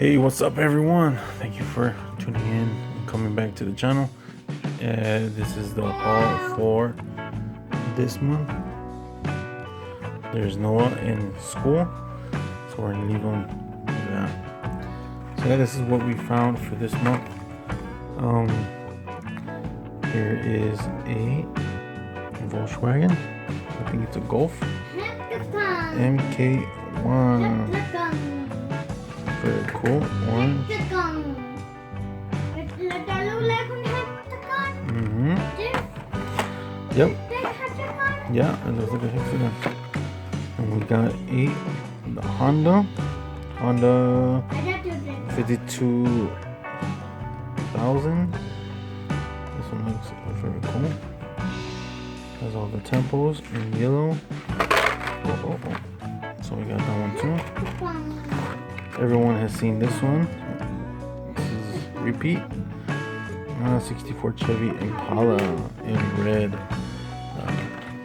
Hey, what's up, everyone? Thank you for tuning in and coming back to the channel. This is the haul for this month. There's Noah in school, so we're gonna leave him. So yeah, this is what we found for this month. Here is a Volkswagen. I think it's a Golf MK1. Very cool. Orange. Yep. Yeah, it looks like a hexagon. And we got the Honda 52,000. This one looks very cool. Has all the tempos in yellow. So we got that one too. Everyone has seen this one. This is repeat. 64 Chevy Impala in red.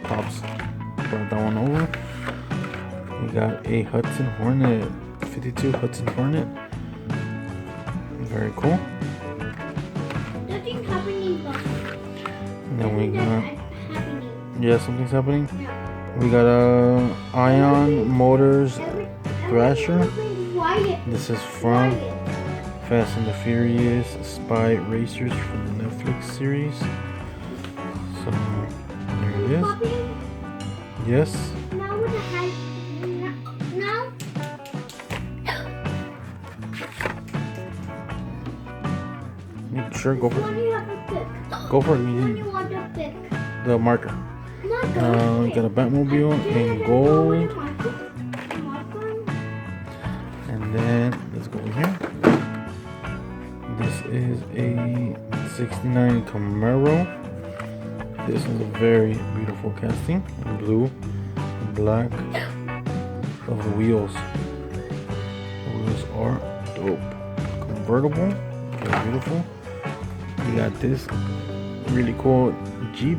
Pops brought that one over. We got a Hudson Hornet, 52 Hudson Hornet. Very cool. Nothing's happening. And then we got, yeah, something's happening. We got a Ion Motors Thrasher. This is from Fast and the Furious Spy Racers from the Netflix series. So there it is. Yes. Sure, go for it. Go for it. The marker. We got a Batmobile in gold. And then let's go over here. This is a 69 Camaro. This is a very beautiful casting in blue and black of the wheels. The wheels are dope. Convertible, very beautiful. We got this really cool Jeep.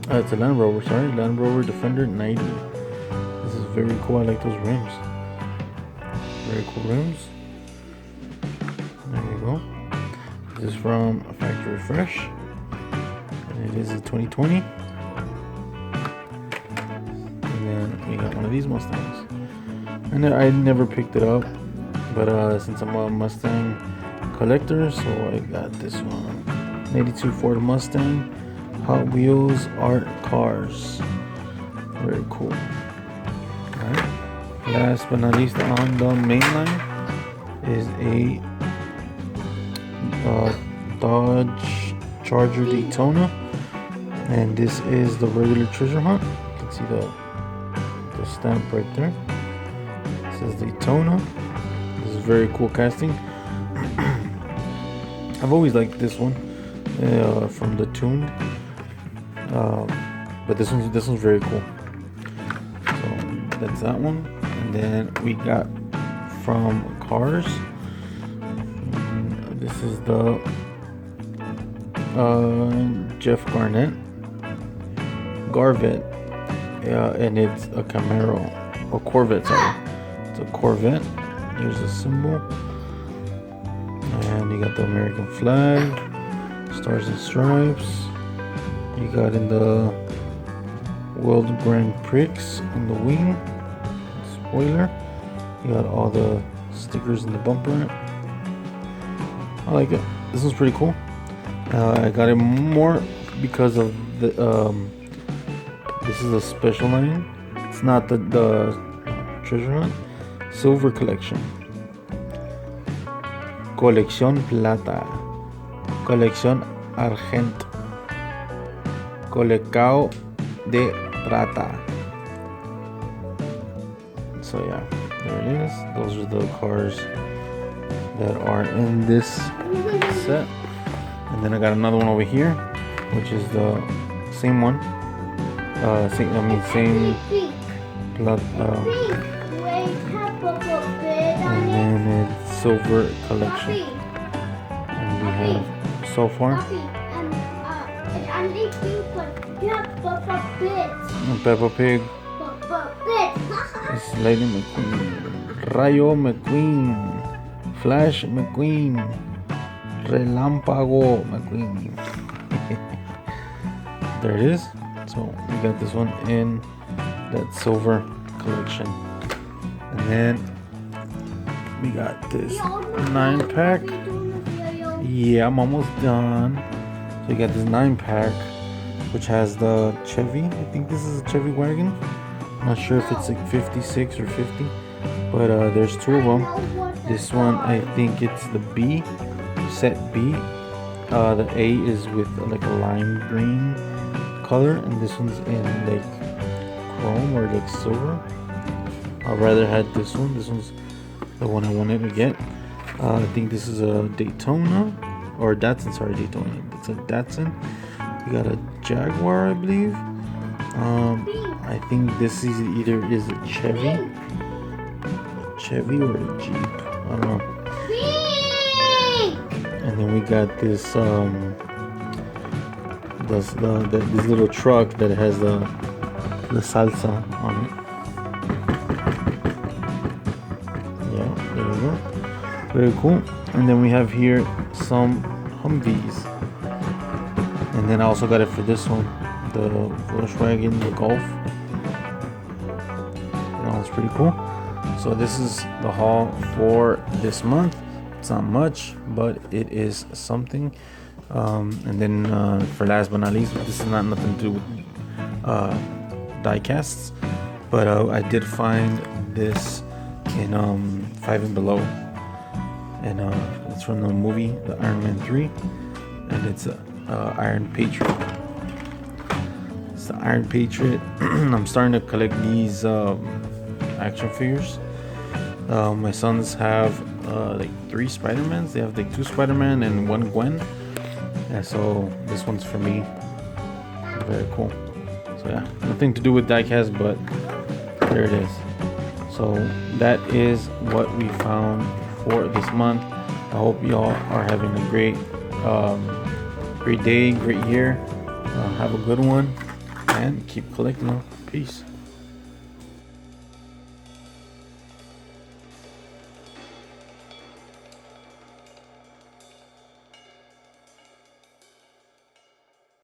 It's a Land Rover, Land Rover Defender 90. This is very cool. I like those rims. Very cool rims. There you go. This is from Factory Fresh. And it is a 2020. And then we got one of these Mustangs. And I never picked it up, but since I'm a Mustang collector, so I got this one. 82 Ford Mustang Hot Wheels Art Cars. Very cool. Alright. Last but not least, on the main line is a Dodge Charger Daytona, and this is the regular treasure hunt. You can see the stamp right there. It says Daytona. This is very cool casting. I've always liked this one from the Tuned, but this one's very cool. So that's that one. And then we got from Cars. This is the Jeff Garvette, and it's a Camaro, or Corvette. Sorry, it's a Corvette. Here's the symbol. And you got the American flag, stars and stripes. You got in the World Grand Prix on the wing, spoiler. You got all the stickers in the bumper. I like it. This one's pretty cool. I got it more because of the this is a special line. It's not the treasure hunt. Silver collection. Colección Plata, Colección Argent, Colecao de Plata. So yeah, there it is. Those are the cars that are in this set. And then I got another one over here, which is the same one. Same plot. And then it's Silver Collection. And we have so far Peppa Pig, It's Lightning McQueen, Rayo McQueen, Flash McQueen. Relámpago McQueen. There it is. So we got this one in that silver collection. And then we got this 9-pack. Yeah, I'm almost done. So we got this 9-pack, which has the Chevy. I think this is a Chevy wagon. I'm not sure if it's like 56 or 50, but there's 2 of them. This one, I think it's the B, set B. The A is with like a lime green color, and this one's in like chrome or like silver. I'd rather had this one. This one's the one I wanted to get. I think this is a Daytona or Datsun. Sorry, Daytona. It's a Datsun. We got a Jaguar, I believe. I think this is either a Chevy or a Jeep. I don't know. And then we got this this little truck that has the salsa on it. Yeah, there we go. Very cool. And then we have here some Humvees. And then I also got it for this one, the Volkswagen Golf. That one's pretty cool. So this is the haul for this month. It's not much, but it is something. And then for last but not least, this is not nothing to do with die casts, but I did find this in 5 and Below, and it's from the movie The Iron Man 3, and it's Iron Patriot. It's the Iron Patriot. I'm starting to collect these action figures. My sons have like 3 Spider-Mans. They have like 2 Spider-Man and 1 Gwen. And so this one's for me. Very cool. So yeah, nothing to do with diecast, but there it is. So that is what we found for this month. I hope y'all are having a great day, great year. Have a good one, and keep collecting them. Peace.